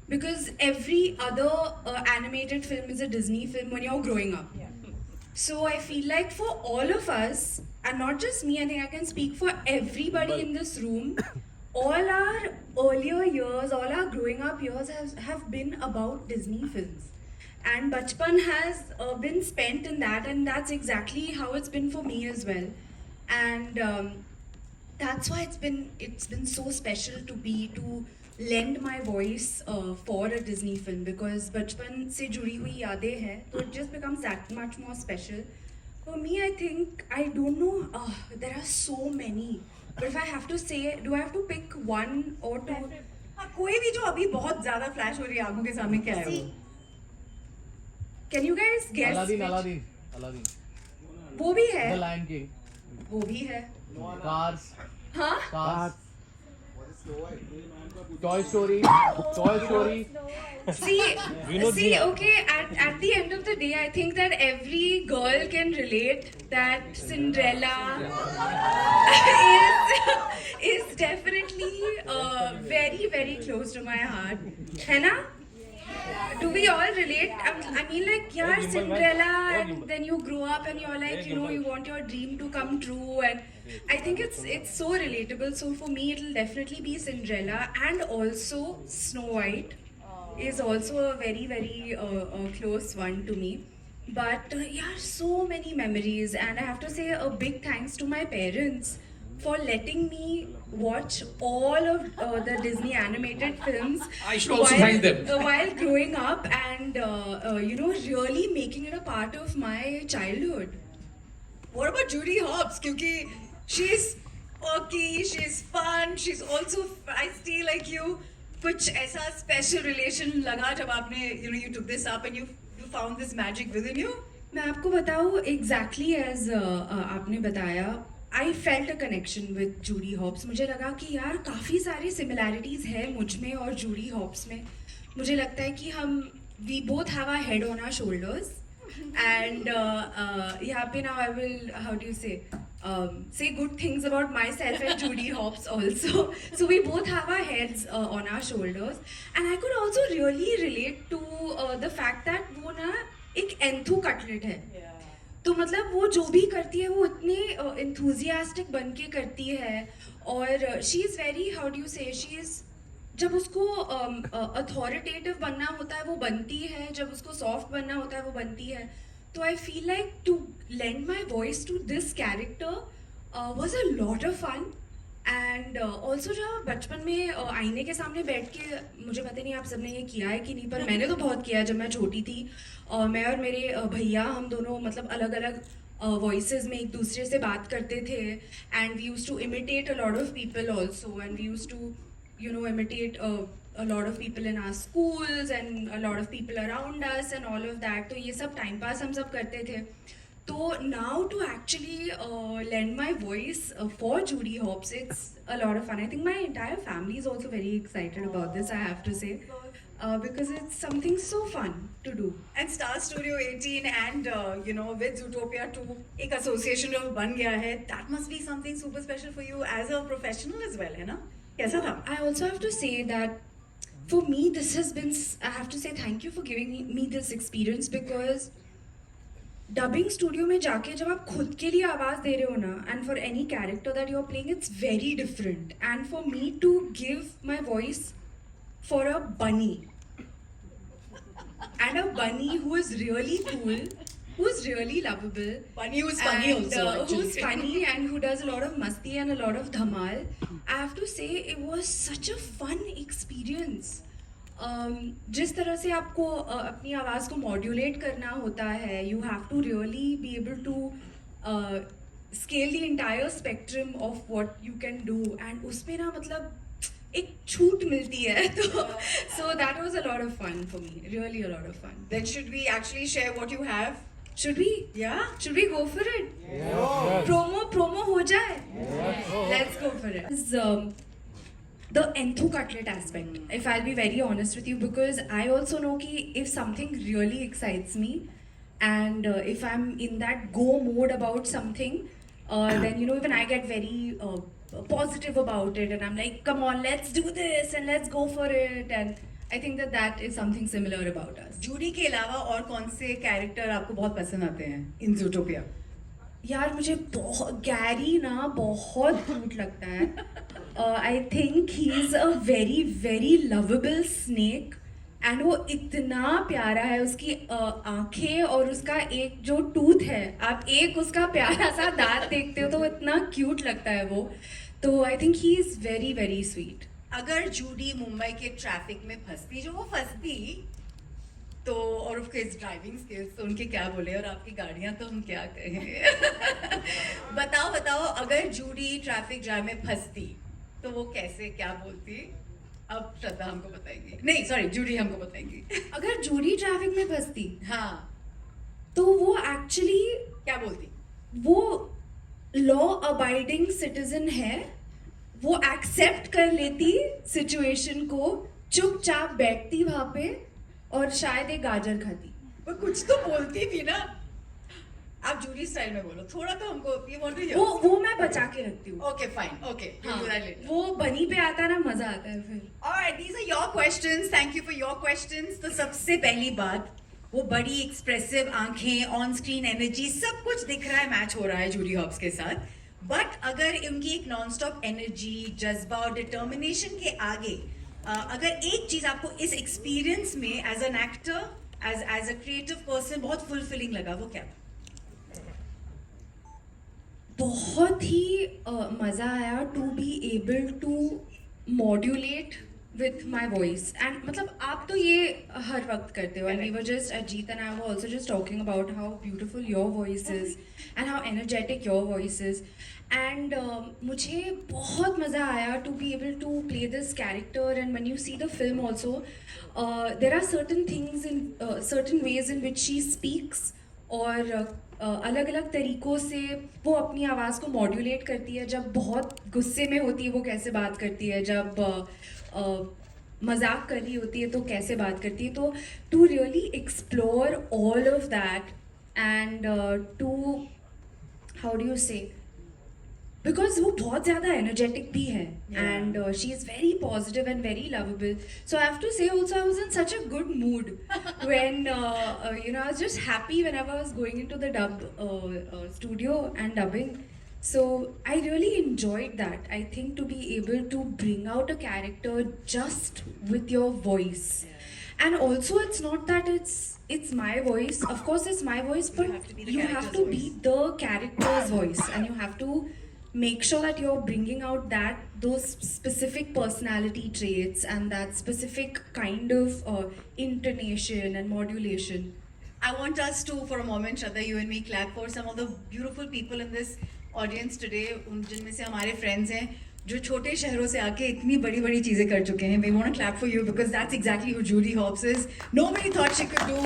because every other animated film is a Disney film when you're growing up. So I feel like for all of us, and not just me, I think I can speak for everybody in this room, all our earlier years, all our growing up years have been about Disney films. And Bachpan has been spent in that, and that's exactly how it's been for me as well. And that's why it's been so special to lend my voice for a Disney film, because बचपन से जुड़ी हुई यादें हैं, so it just becomes that much more special. For me, I think, I don't know, there are so many, but if I have to say, do I have to pick one or two? हाँ, कोई भी जो अभी बहुत ज्यादा flash हो रही है आंखों के सामने, क्या है वो? Can you guys guess? Aladdin. वो भी The है, Lion King. वो भी है. Cars. हाँ? Toy Story. See, okay, at the end of the day, I think that every girl can relate that Cinderella is definitely very, very close to my heart. है ना? Do we all relate? I mean, like, yeah, Cinderella, and then you grow up and you're like, you want your dream to come true, and I think it's so relatable. So for me, it'll definitely be Cinderella, and also Snow White is also a very, very close one to me. But yeah, so many memories, and I have to say a big thanks to my parents for letting me watch all of the Disney animated films. I should also thank them. While growing up, and really making it a part of my childhood. What about Judy Hopps? क्योंकि she's quirky, she's fun, she's also feisty like you. कुछ ऐसा special relation लगा जब आपने you took this up and you found this magic within you? मैं आपको बताऊँ, exactly as आपने बताया, I felt a connection with Judy Hopps. मुझे लगा कि यार काफ़ी सारी similarities है मुझ में और Judy Hopps में. मुझे लगता है कि we both have our head on our shoulders, and यहाँ पे now I will, how do you say good things about myself and Judy Hopps also. So we both have our heads on our shoulders, and I could also really relate to the fact that वो ना एक enthu cutlet है. तो मतलब वो जो भी करती है वो इतनी enthusiastic बन के करती है, और she is very, how do you से, शी इज़, जब उसको अथॉरिटेटिव बनना होता है वो बनती है, जब उसको सॉफ्ट बनना होता है वो बनती है. तो I feel like to lend my voice to this character was a lot of fun. And also जब बचपन में आईने के सामने बैठ के, मुझे पता नहीं आप सबने ये किया है कि नहीं, पर मैंने तो बहुत किया जब मैं छोटी थी. मैं और मेरे भैया, हम दोनों मतलब अलग अलग वॉइसेस में एक दूसरे से बात करते थे, and we use to imitate a lot of people also, and we use to imitate a lot of people in our schools and a lot of people around us and all of that. तो ये सब time pass हम सब करते थे. So now to actually lend my voice for Judy Hopps, it's a lot of fun. I think my entire family is also very excited about this, I have to say, because it's something so fun to do. And Star Studio 18 and with Zootopia 2 एक association जो बन गया है, that must be something super special for you as a professional as well, है ना? कैसा था? I also have to say that for me this has been, I have to say thank you for giving me this experience, because dubbing studio में जाके जब आप खुद के लिए आवाज़ दे रहे हो ना, and for any character that you are playing, it's very different. And for me to give my voice for a bunny, and a bunny who is really cool, who's really lovable, Bunny who's funny also, actually. who's funny and who does a lot of masti and a lot of dhamal. I have to say it was such a fun experience. जिस तरह से आपको अपनी आवाज़ को modulate करना होता है, you have to really be able to scale the entire spectrum of what you can do, and उसमें ना मतलब एक छूट मिलती है. तो so that was a lot of fun for me, really a lot of fun. Then should we actually share what you have? Should we? Yeah? Should we go for it? Yes. Promo हो जाए? Yes. Let's go for it. The enthu cutlet aspect, if I'll be very honest with you, because I also know कि if something really excites me, and if I'm in that go mode about something, then even I get very positive about it, and I'm like, come on, let's do this and let's go for it. And I think that that is something similar about us. Judy के अलावा और कौन से character आपको बहुत पसंद आते हैं इन जूटोपिया? यार मुझे बहुत गैरी ना बहुत क्यूट लगता है. I think he is a very very lovable snake, and वो इतना प्यारा है. उसकी आंखें और उसका एक जो टूथ है, आप एक उसका प्यारा सा दांत देखते हो तो वो इतना क्यूट लगता है वो. तो I think he is very very sweet. अगर जूडी मुंबई के ट्रैफिक में फंसती, जो वो फंसती, तो और उसके ड्राइविंग स्किल्स तो उनके क्या बोले, और आपकी गाड़ियां तो हम क्या कहें. बताओ बताओ, अगर जूडी ट्रैफिक जैम में फंसती तो वो कैसे क्या बोलती? अब श्रद्धा हमको बताएंगी, नहीं सॉरी जूडी हमको बताएंगी. अगर जूडी ट्रैफिक में फंसती हाँ, तो वो एक्चुअली क्या बोलती? वो लॉ अबाइडिंग सिटीजन है. वो एक्सेप्ट कर लेती सिचुएशन को, चुपचाप बैठती वहां पे और शायद एक गाजर खाती. वो कुछ तो बोलती भी ना. आप जूडी स्टाइल में बोलो थोड़ा, तो हमको ये बोल रही हो. वो मैं बचा के रखती हूँ. ओके फाइन, ओके वो बनी पे आता है ना, मजा आता है फिर. Alright, these are your questions. Thank you for your questions. तो सबसे पहली बात, वो बड़ी एक्सप्रेसिव आंखें, ऑन स्क्रीन एनर्जी, सब कुछ दिख रहा है, मैच हो रहा है जूडी हॉब्स के साथ. बट अगर उनकी एक नॉन स्टॉप एनर्जी, जज्बा और डिटर्मिनेशन के आगे अगर एक चीज आपको इस एक्सपीरियंस में as an actor, as a creative person बहुत फुलफिलिंग लगा, वो क्या? बहुत ही मज़ा आया to be able to modulate with my voice. And मतलब आप तो ये हर वक्त करते हो. And we were just, Ajit and I were also just talking about how beautiful your voice is and how energetic your voice is. And मुझे बहुत मज़ा आया to be able to play this character. And when you see the film also, there are certain things in certain ways in which she speaks, और अलग अलग तरीक़ों से वो अपनी आवाज़ को मॉड्यूलेट करती है. जब बहुत गुस्से में होती है वो कैसे बात करती है, जब मजाक कर रही होती है तो कैसे बात करती है. तो to really explore all of that and to, how do you say, because वो बहुत ज़्यादा एनर्जेटिक भी है, and she is very positive and very lovable. So I have to say also, I was in such a good mood when you know, I was just happy whenever I was going into the dub studio and dubbing. So I really enjoyed that. I think to be able to bring out a character just with your voice. And also it's not that it's my voice. Of course it's my voice, but you have to be the character's voice, and you have to make sure that you're bringing out those specific personality traits and that specific kind of intonation and modulation. I want us to, for a moment, Shraddha, you and me, clap for some of the beautiful people in this audience today, जिनमें से हमारे friends हैं जो छोटे शहरों से आके इतनी बड़ी बड़ी चीज़ें कर चुके हैं. We want to clap for you because that's exactly who Judy Hopps is. Nobody thought she could do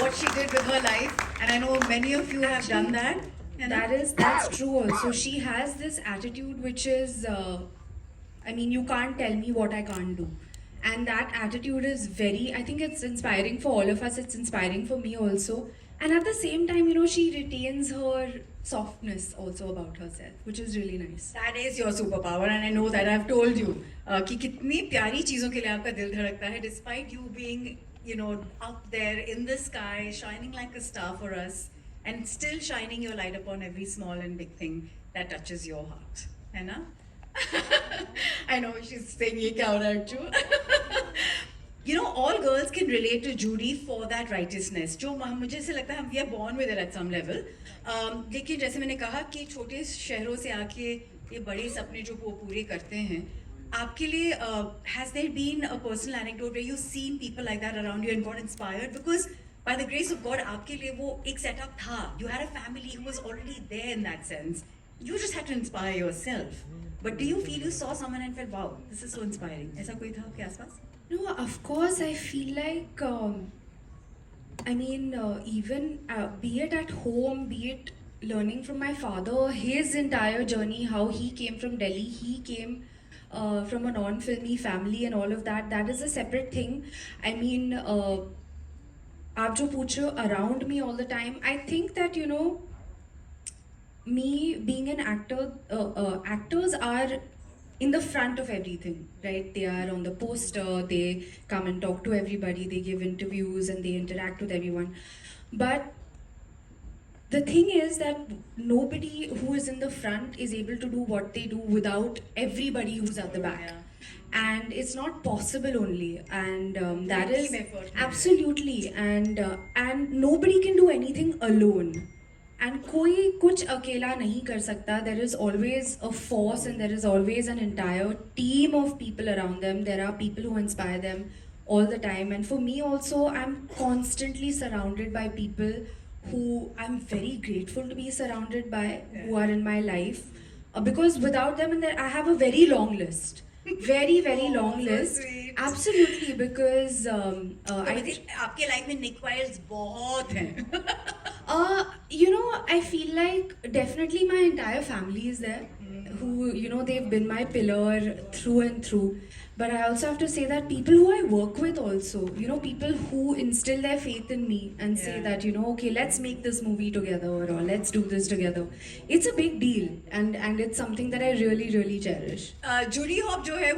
what she did with her life, and I know many of you have done that. And That's true also. She has this attitude which is, I mean, you can't tell me what I can't do. And that attitude is very, I think it's inspiring for all of us. It's inspiring for me also. And at the same time, you know, she retains her softness also about herself, which is really nice. that is your superpower, and I know that I've told you कि कितनी प्यारी चीज़ों के लिए आपका दिल धड़कता है, despite you being, you know, up there in the sky, shining like a star for us. And still shining your light upon every small and big thing that touches your heart, है ना? I know she's saying ये क्या हो रहा है Archu? You know, all girls can relate to Judy for that righteousness. जो मुझे ऐसे लगता है we are born with it at some level. लेकिन जैसे मैंने कहा कि छोटे शहरों से आके ये बड़े सपने जो वो पूरे करते हैं, आपके लिए has there been a personal anecdote where you've seen people like that around you and got inspired? Because by the grace of God, आपके लिए वो एक setup था. You had a family who was already there in that sense. You just had to inspire yourself. But do you feel you saw someone and felt, wow, this is so inspiring? ऐसा कोई था आपके आसपास? No, of course, I feel like, I mean, even be it at home, be it learning from my father, his entire journey, how he came from Delhi, he came from a non-filmy family and all of that, that is a separate thing. I mean, आप जो पूछ रहे हो around me all the time, I think that, you know, me being an actor, actors are in the front of everything, right? They are on the poster, they come and talk to everybody, they give interviews and they interact with everyone. But the thing is that nobody who is in the front is able to do what they do without everybody who's at the back. Yeah. And it's not possible only, and that Team is effort. absolutely, and nobody can do anything alone, and कोई कुछ अकेला नहीं कर सकता. There is always a force and there is always an entire team of people around them. There are people who inspire them all the time, and for me also, I'm constantly surrounded by people who I'm very grateful to be surrounded by, who are in my life, because without them, and I have a very long list, very Oh, long so list. sweet. Absolutely, because तो I मतलब आपके life में निक वाइल्स बहुत हैं. you know, I feel like definitely my entire family is there, who, you know, they've been my pillar through and through. But I also have to say that people who I work with also, you know, people who instill their faith in me and say Yeah. that, you know, okay, let's make this movie together, or let's do this together. It's a big deal, and it's something that I really cherish. Judy Hopps जो है